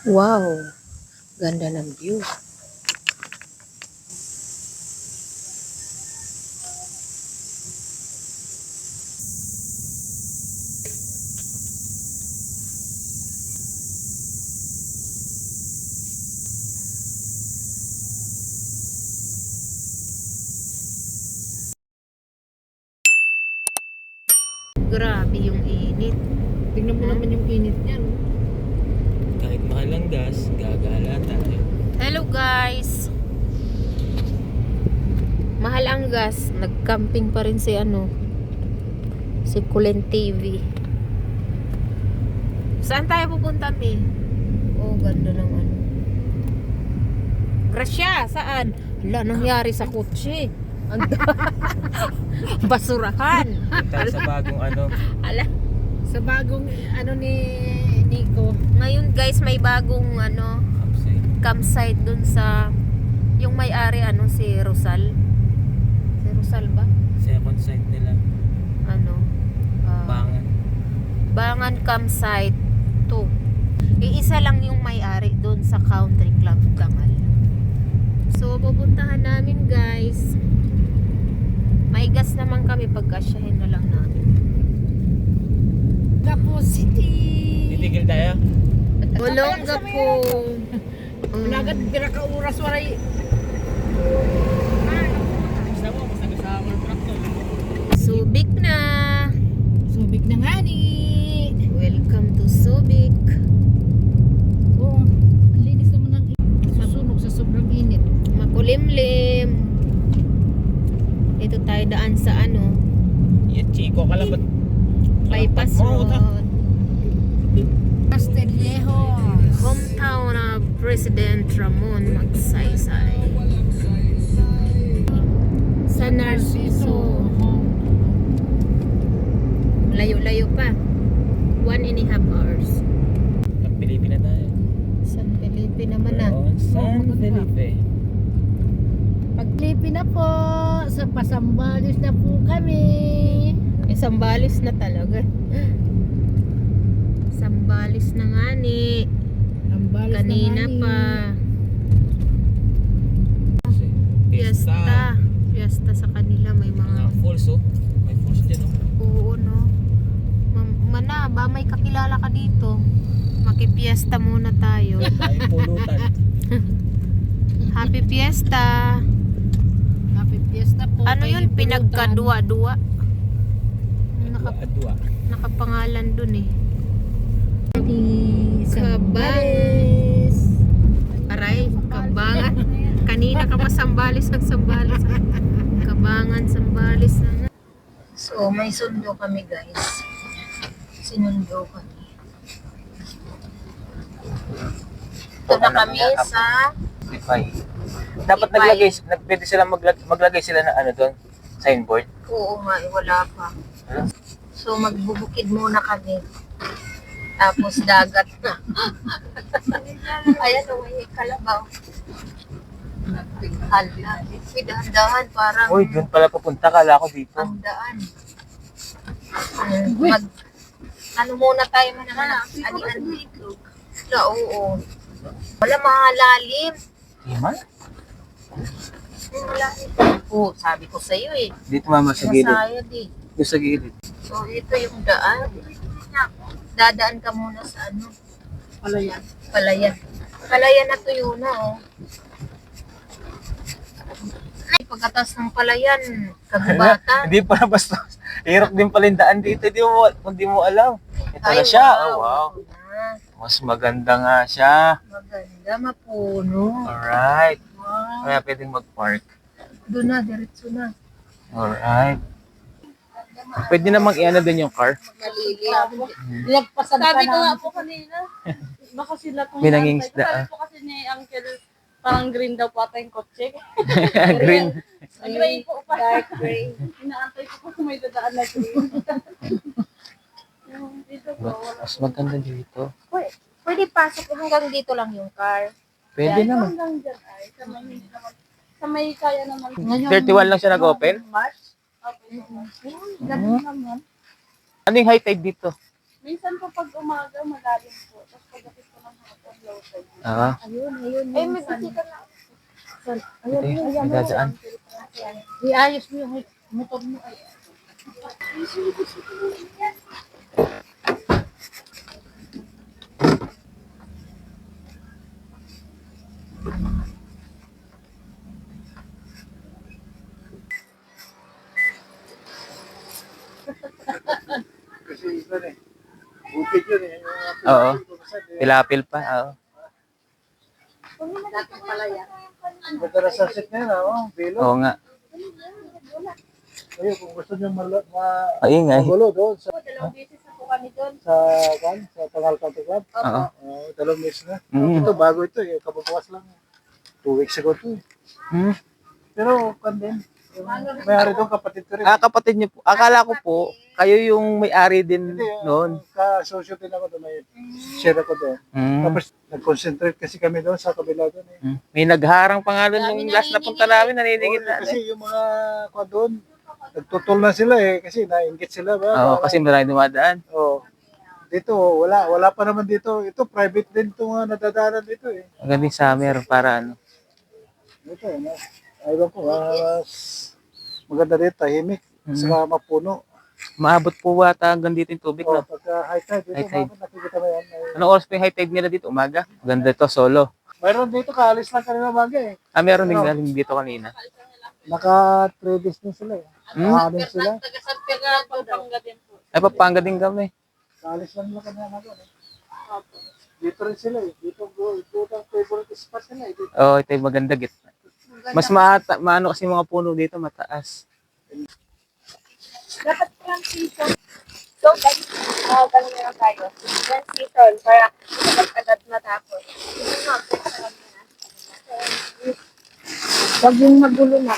Wow, ganda ng view. Grabe yung init. Tingnan mo naman yung init niyan. Kahit mahal ang gas, gagala tayo. Hello guys. Mahal ang gas. Nag-camping pa rin si si Kulen TV. Saan tayo pupunta, Mi? Oh, ganda ng Gracia, saan? Wala nangyari sa kotse. Basurahan. Tayo sa bagong Ala. Sa bagong ni Nico. Ngayon guys, may bagong campsite dun sa yung may-ari si Rosal. Si Rosal ba? second site nila. Bangan. Bangan campsite 2. Iisa lang yung may-ari dun sa Country Club Dangal. So pupuntahan namin guys. May gas naman kami, pagkasyahin na lang namin. Gapo City. Titigil tayo? Ulong Gapo. Nagad pira ka oras waray. Subic na. Subik na nga ni. Welcome to Subic. Oo. Ang linis naman ng susunog sa sobrang init. Makulimlim. Ito tayo daan sa Yan, Chico, kalabat. bypass mo, road. Castillejos. Hometown of President Ramon Magsaysay. San Narciso. Layo-layo pa. 1.5 hours. Ang Pilipina tayo. San Felipe naman na. San Felipe. Paglipi na po. Sa Pasambalis na po kami. Sambalis na talaga. Sambalis na nga ni. Sambalis Kanina na nga ni. pa. Fiesta. Fiesta sa kanila. May mga... falls, oh. May falls dyan, oh. Oo, no. Mana, ba may kakilala ka dito? Makipiesta muna tayo. May pulutan. Happy Fiesta. Happy Fiesta po. Ano yun? Pinagkadua-dua. Adwa. Nakapangalan dun eh. Sambalis. Aray, Kabangan. Kanina ka pa Sambalis ng Sambalis. Kabangan, Sambalis na nga. So, may sundo kami guys. Sinundo kami. Ito na kami sa Lipay. Dapat naglagay, pwede sila maglagay sila ng doon, signboard. Oo nga, wala pa. So, magbubukid muna kami. Tapos dagat na. Ayan o, may kalabaw. Dahan-dahan, parang Uy, doon pala papunta, kala ko dito. ang daan. Muna tayo ani-ani dito. Oo. Wala mga lalim. Tima? Oo, sabi ko sa'yo eh. Dito mama sa gilid. Masayad eh. Yung sa gilid. So, ito yung daan. Dadaan ka muna sa Palayan. Palayan. Palayan na tuyo na, oh. Ay, pagkatas ng Palayan, kagubatan. Hindi pala basta. Hirap din pala yung daan dito. Hindi mo alam. Ito na siya. Oh, wow. Mas maganda nga siya. Maganda, mapuno. Alright. Wow. Kaya pwedeng mag-park. Doon na, diretso na. Alright. Pwede namang i-ano din yung car. Nagpasan Sabi pa ko nga na. po kanina, baka sila kung May nangingisda, Sabi po kasi ni Uncle, parang green daw po ata yung kotse. Green. Gray po pa. Dark gray. Inaantay ko po kung may dadaan na green. Dito po, wala. Mas maganda dito. Pwede pasok hanggang dito lang yung car. Pwede naman. Hanggang dyan ay, sa may kaya naman. 31 lang siya nag-open? March? Okay. Ganun naman. Ano yung high tide dito? Minsan po pag umaga, malalim po. Tapos pagdating po ng hapon, Ah, Ay, may bisita na. ito, dadaan. Iayos mo yung motor mo. Ay, Kasi iba eh. Bukid yun eh. Oo. Pilapil pa. Oo. dating pala yan. Ang ganda na sunset na yun, Bilo. Oo nga. Ayun, kung gusto nyo Maingay. magulo doon sa Dalawang beses na po kami doon. sa Tangal Country Club. Oo. 2 meses na. Mm. Ito, bago ito eh. Kapapawas lang. 2 weeks ago ito eh. Hmm. Pero, kan din. Yung may-ari doon, kapatid ko rin. Ah, kapatid niyo po. Akala ko po, kayo yung may-ari din Hindi, noon. ka-associate din ako doon. May share ako doon. Mm. Tapos, nag-concentrate kasi kami doon sa kabila doon eh. Mm. May nagharang pangalan nung last na punta namin, naniningit Oo, kasi natin. yung mga kwa doon, nagtutol na sila eh. Kasi nainggit sila ba? Oo, kasi maraming dumadaan. Oo. Dito, wala pa naman dito. Ito, private din itong nadadaanan dito eh. Ang gandang summer para ano. Dito, aywan ko, maganda dito, tahimik. Saka mapuno. Maabot po wata hanggang dito yung tubig, Oh, no? pagka high tide, dito High tide. nakikita mo yan. Anong oras pa yung high tide nila dito? Umaga? Ganda ito, solo. Mayroon dito, kaalis lang kanina umaga eh. Ah, meron din galing dito kanina. Naka 3 days na sila eh. Nakahanin sila. Taga San Pedro, Pampanga din po. Ay, Pampanga din kami. Kaalis lang nila kanina umaga eh. Dito rin sila eh. Dito ang favorite spot nila eh. Dito. Oo, ito yung maganda gitna. Mas maano kasi mga puno dito, mataas. Dapat transition. So, guys, ganun na lang tayo. Transition para agad matapos. Huwag yung magulo na.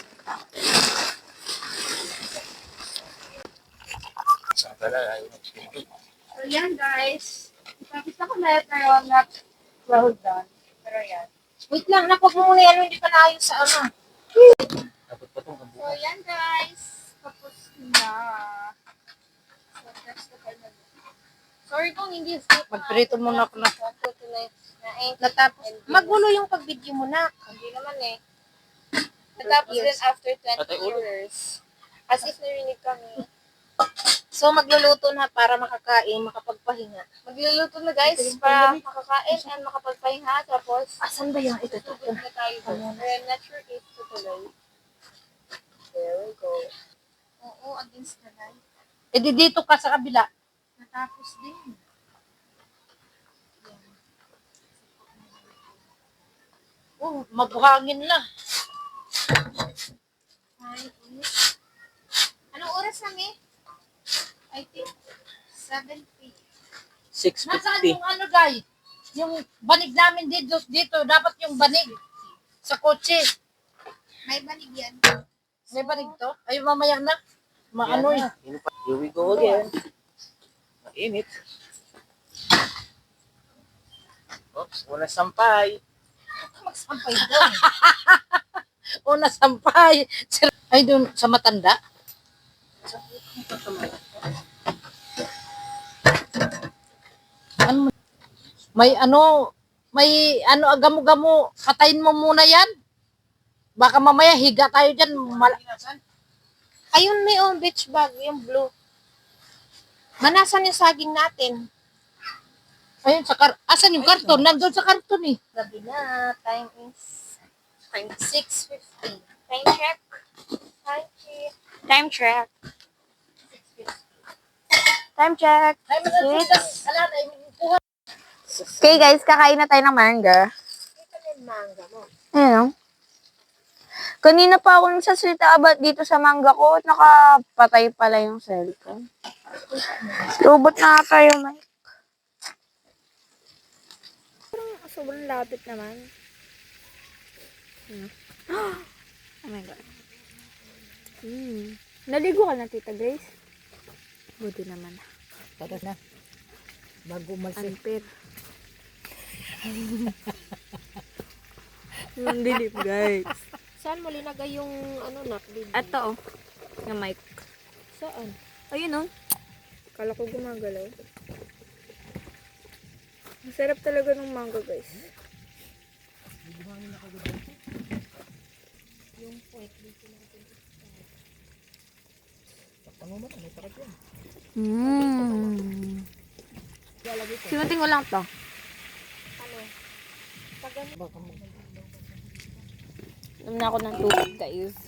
So, yan guys. Ipapis ako na pero not well done. Pero yan. Wait lang, napag mo muna yan, hindi pa naayos sa ano. So, yan guys. Tapos na. So, that's the final. Sorry kung hindi Magprito muna ako na. natapos. Magulo yung pag-video mo na. Hindi naman eh. Natapos din after 20 years. As if narinig kami. So magluluto na para makakain, makapagpahinga. Magluluto na guys para makakain and makapagpahinga. Tapos, Asan ba yung ito? tutulog na tayo. I'm not sure if tutuloy. There we go. Oo, against the light. E di dito ka sa kabila. Natapos din. Oh, mabuhangin na. Anong oras kami? I think 7:50. Nasaan 6:50. yung ano, guy? Yung banig namin dito. Dapat yung banig. Sa kotse. May banig yan. May banig to? Ay, mamaya na. Maano eh. Here we go again. Mainit. Oops, wala sampay. Magsampay doon. O, nasampay. Ay, doon sa matanda. Ano? May agamo-gamo. Patayin mo muna yan. Baka mamaya higa tayo dyan. Ayun, may beach bag, yung blue. Manasan yung saging natin? Ayun, asan yung karton? Nandun sa karton eh. Gabi na. Time is 6:50. time check. Time check. Time check. 6:50. Time check. Ay, manasitas. Ala, ay, kuha. Okay guys, kakain na tayo ng manga. Ito na yung manga mo. Ayun o. Kanina pa ako nagsasalita about dito sa mangga ko at nakapatay pala yung cellphone. Robot na tayo, Mike. Sobrang lapit naman. Oh my God. Naligo ka na, Tita Grace? Buti naman. Tara na. Bago umalsin. Unfair. Ang dilim, guys. Saan mo linagay yung ano na? Ito, oh. Yung mic. Saan? Ayun, oh. Kala ko gumagalaw. Sarap talaga ng mango, guys. Mmm. Sinuting ko lang to. Inom na ako ng tubig, guys.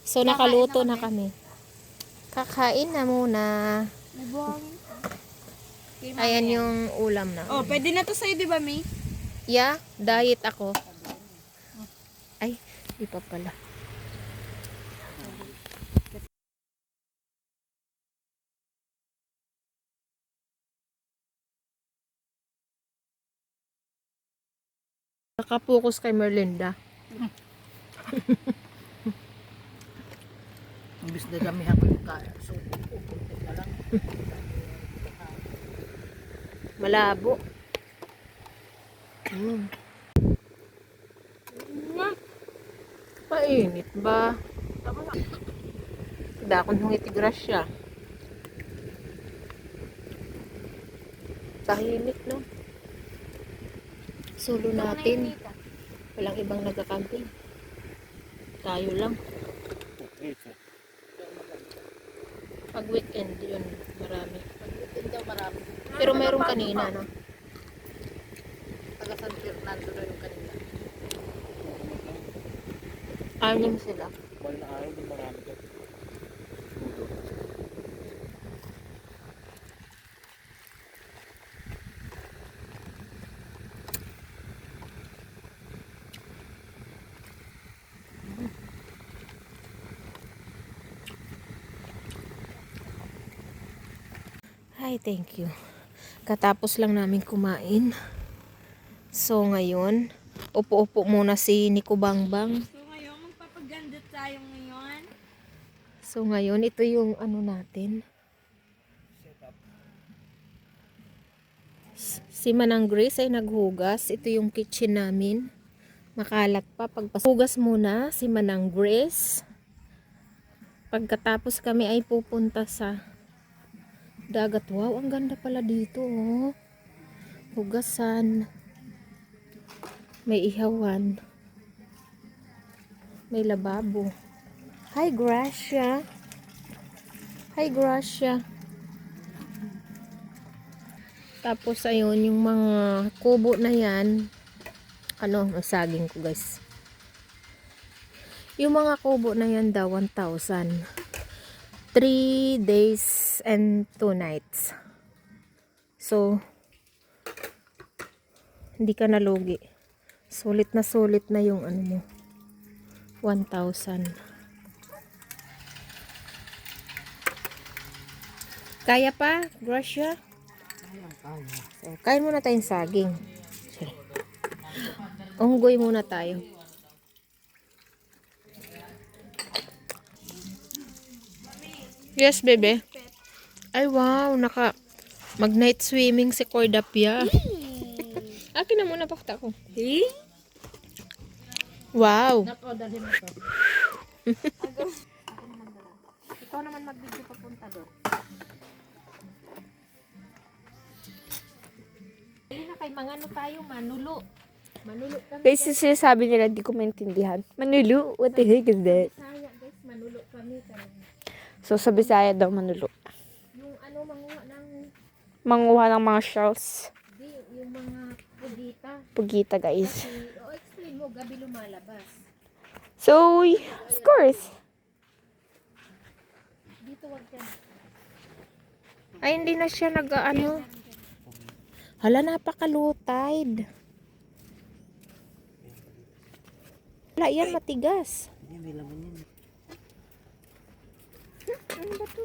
So, nakaluto na kami. Kakain na muna. Ayan yung ulam na. Oh, pwede na to sa'yo, di ba, May? Yeah, diet ako. Ay, di pa pala. Nakapokus kay Merlinda. Imbis na damihan ko yung kaya. So, pupunti na lang. Malabo. Painit ba? Dakon ng itigrasya. Tahimik, no? Solo natin. Walang ibang nagka-camping. Tayo lang. Pag weekend, yun, marami. Pag-weekend daw marami. Pero mayroong kanina, no? Taga San Fernando na yung kanila. Anim sila. Wala na araw, di marami ka. Hi, thank you. Katapos lang namin kumain. So, ngayon, upo-upo muna si Nico Bangbang. So, ngayon, magpapaganda tayo ngayon. So, ngayon, ito yung ano natin. Si Manang Grace ay naghugas. Ito yung kitchen namin. Makalat pa. Pagpasugas muna si Manang Grace. Pagkatapos kami ay pupunta sa dagat. Wow, ang ganda pala dito, oh. Hugasan. May ihawan. May lababo. Hi, Gracia. Hi, Gracia. Tapos, ayun, yung mga kubo na yan. Ano, masaging ko, guys. Yung mga kubo na yan daw, 1,000. 3 days and 2 nights. So, hindi ka nalugi. Sulit na yung ano mo. 1,000. Kaya pa, Gracia? So, kain muna tayong saging. Unggoy muna tayo. Yes, bebe. Ay, wow. Mag-night swimming si Cordapia. Akin na muna pakta ko. Wow. Nako, dalhin mo to. Ikaw naman mag-video papunta doon. Hindi na kay mga ano tayo, manulo. Manulo kami. Guys, sinasabi nila, di ko maintindihan. Manulu, what the heck is that? Saya, guys, manulo kami talaga. So, sa Bisaya daw manulu. Yung ano, Manguha ng mga shells. yung mga pugita. Pugita, guys. Explain mo, gabi lumalabas. So, of course. Dito wag yan. Ay, hindi na siya nag-ano. Hala, napakalutide. Wala yan, matigas. Ano ba to?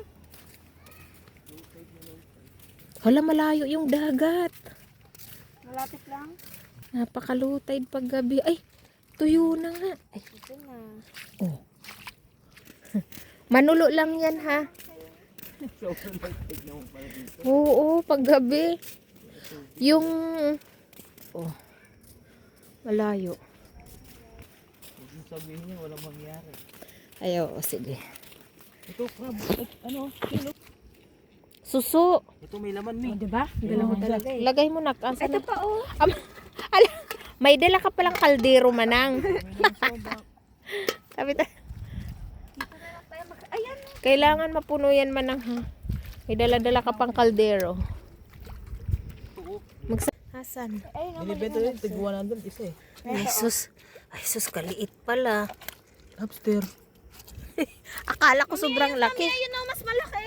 Hala, malayo yung dagat. Malapit lang. Napakalutide pag gabi. Ay, tuyo na nga. Ay, Ito na. oh. Manulo lang yan, ha? Oo, pag gabi. Yung, oh, malayo. Sabihin niya, walang mangyari. Ayaw, sige. Ito, crab. Ano? Suso. Ito may laman ni. Diba? Dala mo talaga eh. Lagay mo na. Ito pa, oh. May dala ka palang kaldero, manang. Sabi ta. Kailangan mapuno yan, manang, ha? May dala-dala ka pang kaldero. Asan? Binibenta yun, tigwa nandun, isa eh. Ay, sus. Ay, sus, kaliit pala. Lobster. Akala ko sobrang laki. Ayun o, mas malaki.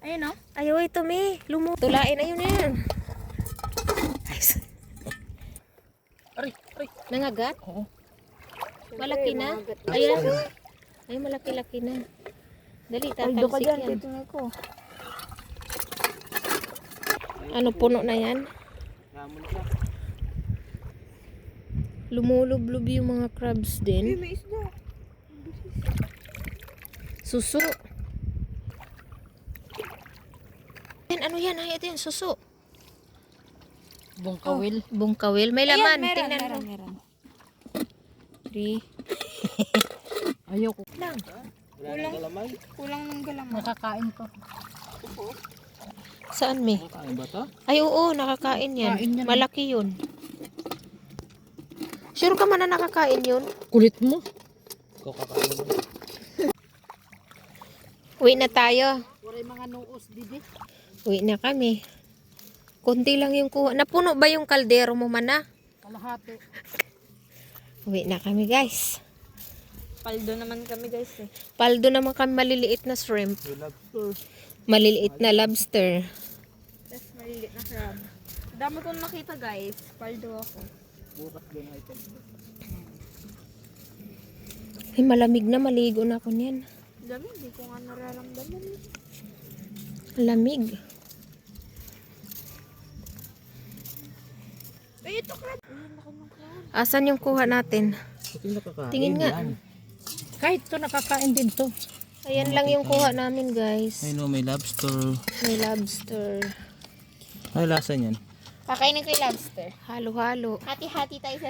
Ayun o. Ayaw, ito, me. Tulain, ayun na yan. Ay, Aray, aray. nangagat? Oo. Malaki na? Ayan. Ay, malaki-laki na. Dali, tatalsik yan. Titingnan ko. Ano, puno na yan? Namon siya. Lumulublob yung mga crabs din. May isda. Suso. Yan, ano yan? Ay, ito yan, suso. Bungkawil. Bungkawil. May laman. Tingnan mo. Meron. 3. Ayoko. Lang. Wala nang galamay. Kulang ng galamay. Nakakain ko. Saan, me? Kain ba to? Ay, oo, nakakain yan. Kain yan. Malaki yun. Sure ka man na nakakain yun? Kulit mo. Ikaw kakain mo. Uwi na tayo. Wala mga nuos, didi. Uwi na kami. Kunti lang yung kuha. Napuno ba yung kaldero mo, mana? Kalahati. Uwi na kami, guys. Paldo naman kami guys eh. Paldo naman kami maliliit na shrimp. Lobster. Maliliit na lobster. Tapos maliliit na crab. Dami kong nakita guys. Paldo ako. Bukas din ay ito. Ay, malamig na. Maligo na ako niyan. Dami, hindi ko nga nararamdaman. Lamig. Ay, ito crab. Ayun, laki ng crab. Asan yung kuha natin? Ito yung nakakain. Tingin nga. Yan. Kahit to nakakain din to. Ayan lang yung kuha namin, guys. Ay no, may lobster. May lobster. Ay, lasa niyan. Kakainin ko yung lobster. Halo-halo. Hati-hati tayo sa...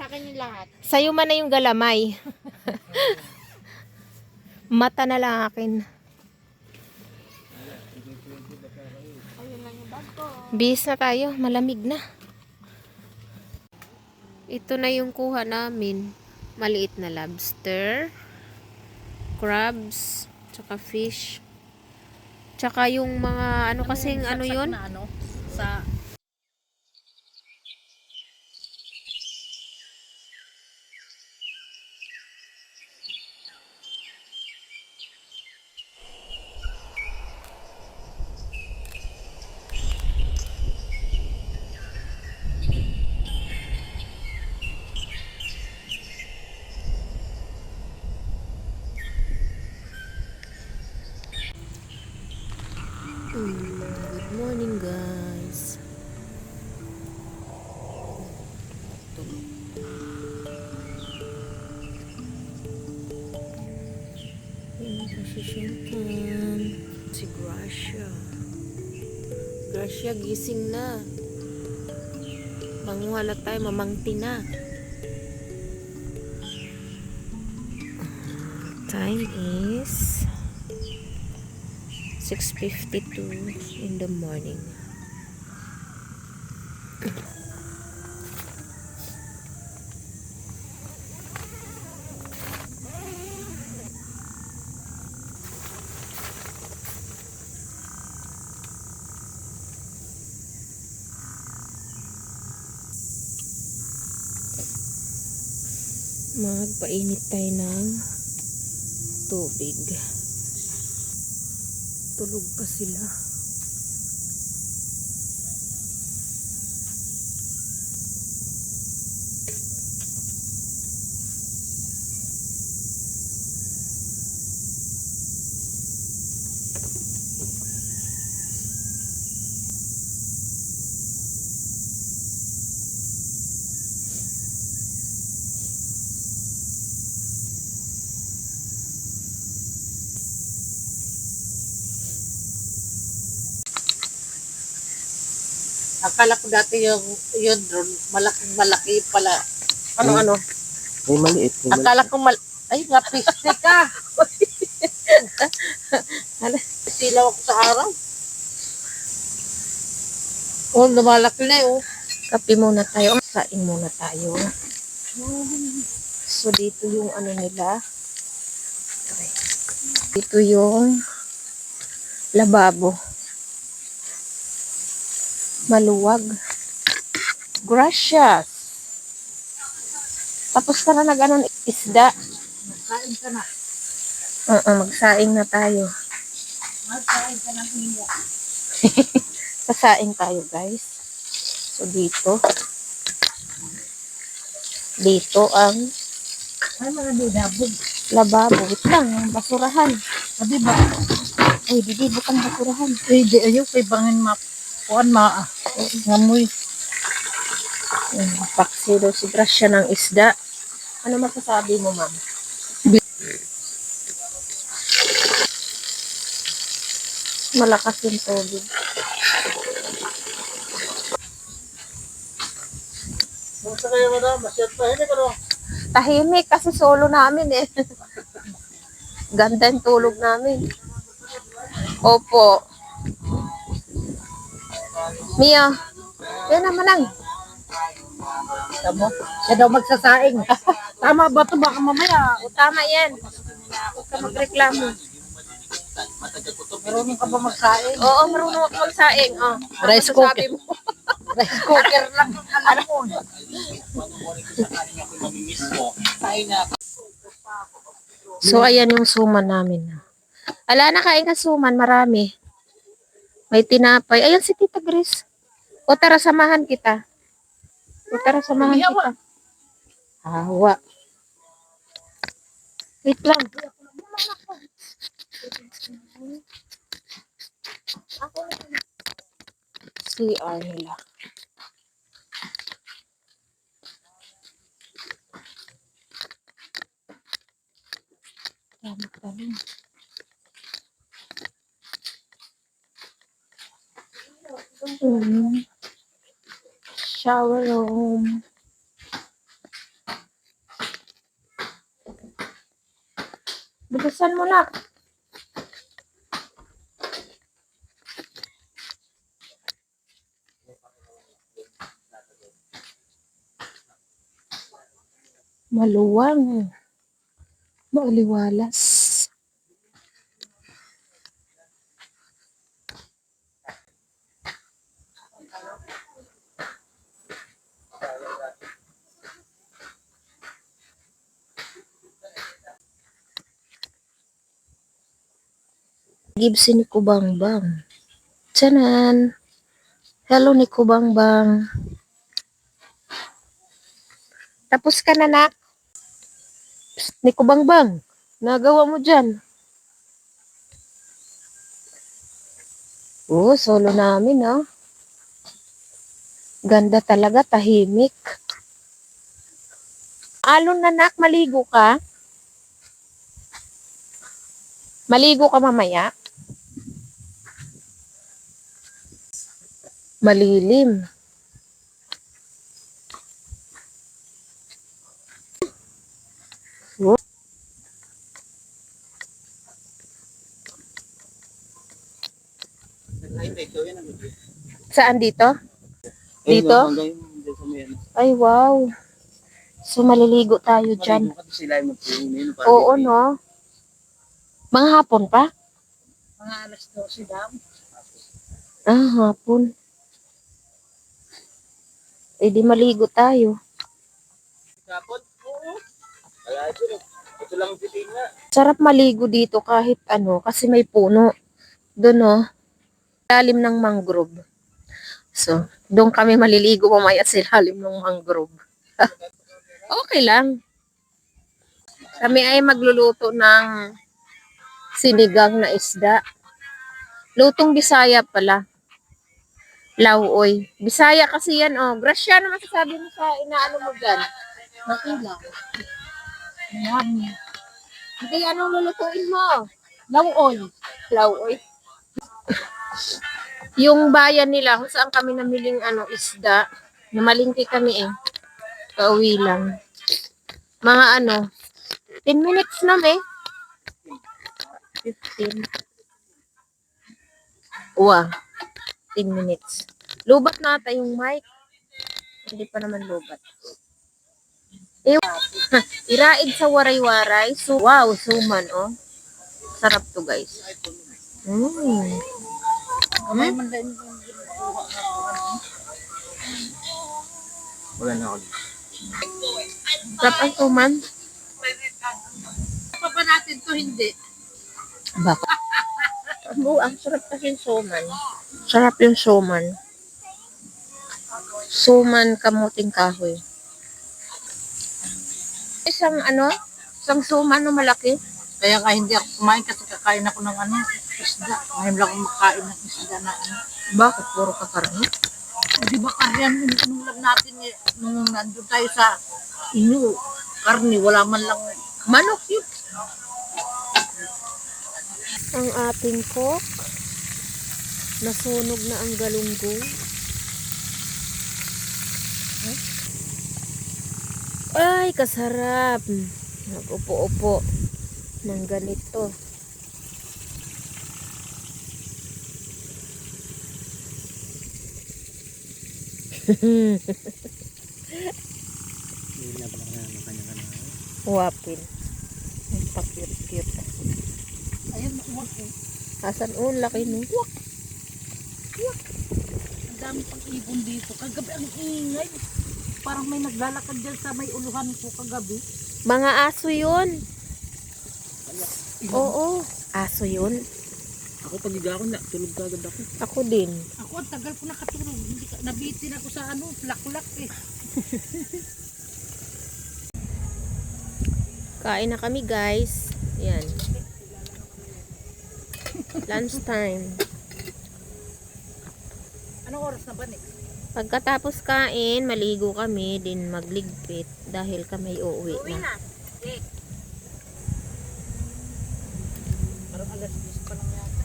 sa akin yung lahat. Sa'yo man na yung galamay. Mata na lang akin. Ayun lang yung bag ko. Bis na tayo. Malamig na. Ito na yung kuha namin. Maliit na lobster. Crabs. Tsaka fish. Tsaka yung mga ano kasing ano yun? Na ano? Sa... Good morning, guys. Ayun, nasisyantan. Si Gracia. Gracia, gising na. Manguha na tayo, mamangti na. Time is 6:52 in the morning. Magpainit tayo ng tubig. Tulog pa sila. Akala ko dati yung drone, malaking-malaki pala. Ano? May maliit. May maliit. Akala ko ay, napiste ka. Sisilaw ako sa araw. Oh, lumalaki na oh. Kape muna tayo. Kain muna tayo. So, dito yung ano nila. Dito yung lababo. Maluwag. Gracias. Tapos ka na nag-ano, isda. Kain ka na. Magsaing na tayo. Kain ka ng imo. Sasaing tayo, guys. So, dito. Dito ang Ay, mga dinabog. lababo. Wait lang, ang basurahan. Sabi ba? Ay, di bukan basurahan. Eh, di ayaw kay bangin kuan ngamoy. Paksi daw si Gracia ng isda. Ano masasabi mo, ma'am? Malakas yung tubig. Basta kayo madam, masyad pa. Hindi ka no? Tahimik kasi solo namin eh. Ganda yung tulog namin. Opo. Mia, yan naman ang. Tamo. Siya daw magsasaing. Tama ba ito? Baka mamaya. O, tama yan. Huwag ka magreklamo. Marunong ka ba magsaing? Oo, marunong ako magsaing. Oh. Rice Ano masasabi cooker. mo? Rice cooker lang. Alam mo. So, ayan yung suman namin. Ala, nakain ka suman, marami. May tinapay. Ayan si Tita Grace. O, tara, samahan kita. O, tara, samahan kita. Hawa. Wait lang. CR nila. Tama tanong. Shower room. Bilisan mo na. Maluwang. Maaliwalas. Gibsi ni Kubangbang. Tiyanan. Hello ni Kubangbang. Tapos ka na, nak? Psst, ni Kubangbang. Nagawa mo dyan. Oh, solo namin, ah. Ganda talaga, tahimik. Alon na, nak, maligo ka? Maligo ka mamaya? Malilim. Oh. Saan dito? Dito? Ay, wow. So, maliligo tayo dyan. Oo, no? Mga hapon pa? Mga alas 12 daw. Ah, hapon. Eh, di maligo tayo. Ito lang bitin nga. Sarap maligo dito kahit ano, kasi may puno. Doon, no? Lalim ng mangrove. So, doon kami maliligo mamaya sa ilalim ng mangrove. Okay lang. Kami ay magluluto ng sinigang na isda. Lutong Bisaya pala. Lauoy. Bisaya kasi yan, oh. Gracia, ano masasabi mo sa inaano mo dyan? Makilaw. Yummy. Hindi, anong lulutuin mo? Lauoy. Lauoy. Yung bayan nila, kung saan kami namiling isda, namalingki kami eh. Pauwi lang. Mga 10 minutes na 15. Uwa. 10 minutes. Lubat na ata yung mic. Hindi pa naman lubat. Iraid sa waray-waray. So, wow, suman, oh. Sarap to, guys. Kamay man din. Wala na ako. Sarap ang suman. Pa pa natin to hindi. Baka. Ang sarap kasi yung suman. Sarap yung suman. Suman kamuting kahoy. Isang suman na malaki. Kaya ka hindi ako kumain kasi kakain ako ng isda. Ngayon lang ako makain ng isda na Bakit? Puro kakarne? Di ba karyan nung lang natin nung nandun tayo sa inyo. Karni, wala man lang Manok yun. Ang ating cook. Nasunog na ang galunggong. Ay, kasarap. Nag-upo-upo ng ganito. Wapin. Ang pa-cute-cute. ayun, umuot eh. Asan laki no? Ang dami pang ibon dito. Kagabi ang ingay. Parang may naglalakad dyan sa may uluhan ko kagabi. Mga aso yun. Oo, aso yun. Ako pag ako na, tulog ka agad ako. Ako din. Ako ang tagal ko nakatulog. Hindi nabitin ako sa laklak eh. Kain na kami, guys. Yan. Lunch time. Anong oras na ba, Nick? Pagkatapos kain, maligo kami, din magligpit dahil kami uuwi na. Parang alas 10 pa lang yata.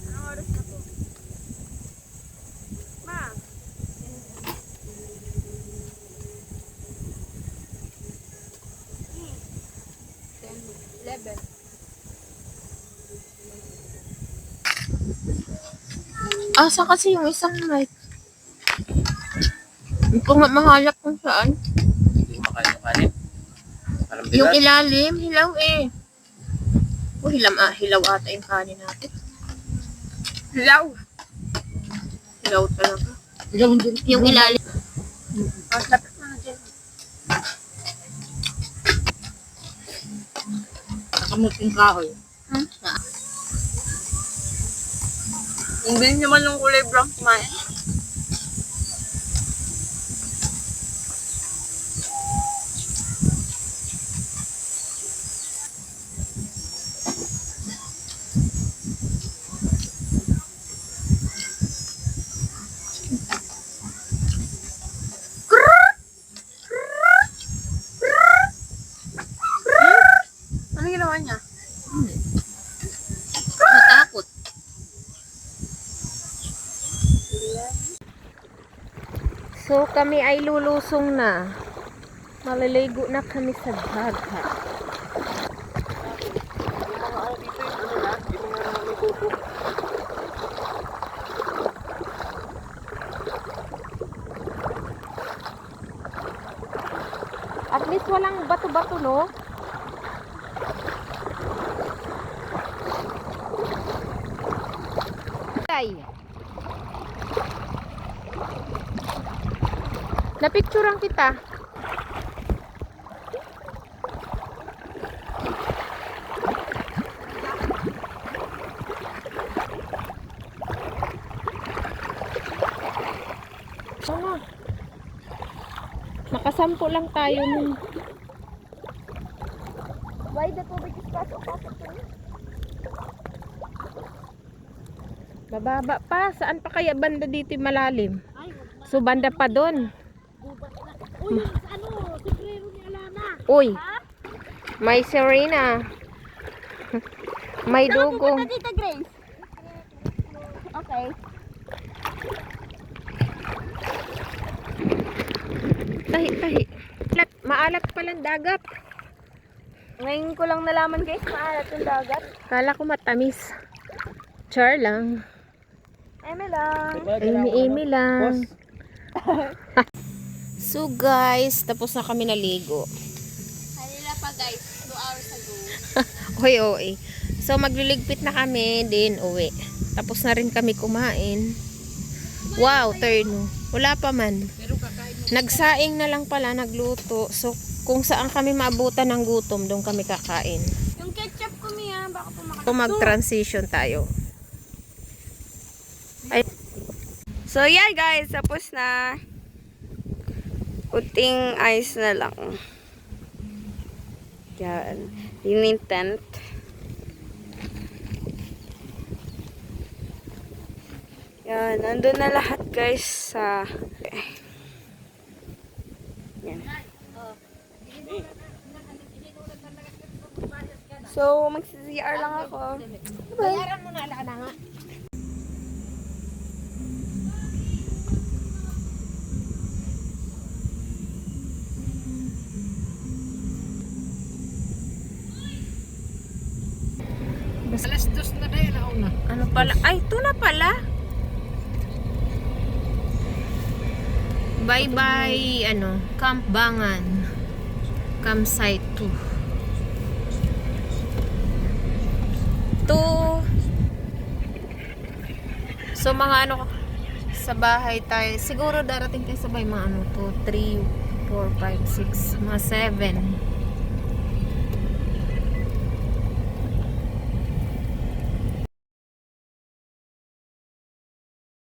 Anong oras na po? Ma. 11. Asa kasi yung isang mic? Hindi ko nga mahalap kung saan. Hindi makain yung kanin. Parang Yung bigat. ilalim, hilaw eh. Hilaw ata yung kanin natin. Hilaw. Hilaw talaga. Yung din. Yung ilalim. Lapit mo na dyan. Nakamuting kahoy. Hindi naman yung kulay brown kumain. Ano ginawa niya? Natakot. So kami ay lulusong na. Maliligo na kami sa dagat. At least walang bato-bato, no? Tay. Napicturean kita. Sana. Nakasampo lang tayo nun. Why the tubig is pasok-pasok yun? Bababa pa. Saan pa kaya banda dito yung malalim? So banda pa doon. Uy, sombrero ni Alana. Uy. May Serena. May dugong. Tita Grace. Okay. Tahi. Maalat palang dagat. Ngayon ko lang nalaman guys, maalat yung dagat. Kala ko matamis. Char lang. Eme lang. Amy lang. So guys, tapos na kami naligo. Kanina pa guys, 2 hours ago. Oy. So magliligpit na kami, din uwi. Tapos na rin kami kumain. Wow, turno. Wala pa man. Nagsaing na lang pala, nagluto. So kung saan kami maabutan ng gutom, doon kami kakain. Yung ketchup ko Mia, baka po So mag-transition tayo. Ay, So yeah guys, tapos na. Kunting ice na lang. Yan. Yun yung tent. Yan, nandun na lahat guys sa... Yan. So, mag-CR lang ako. bayaran mo na ala nga. Alas 2 na dahil na. Ano pala? Ay, ito na pala. Bye-bye, Camp Bangan. Campsite 2. So, mga sa bahay tayo. Siguro darating tayo sa bahay mga 2, 3, 4, 5, 6, mga 7.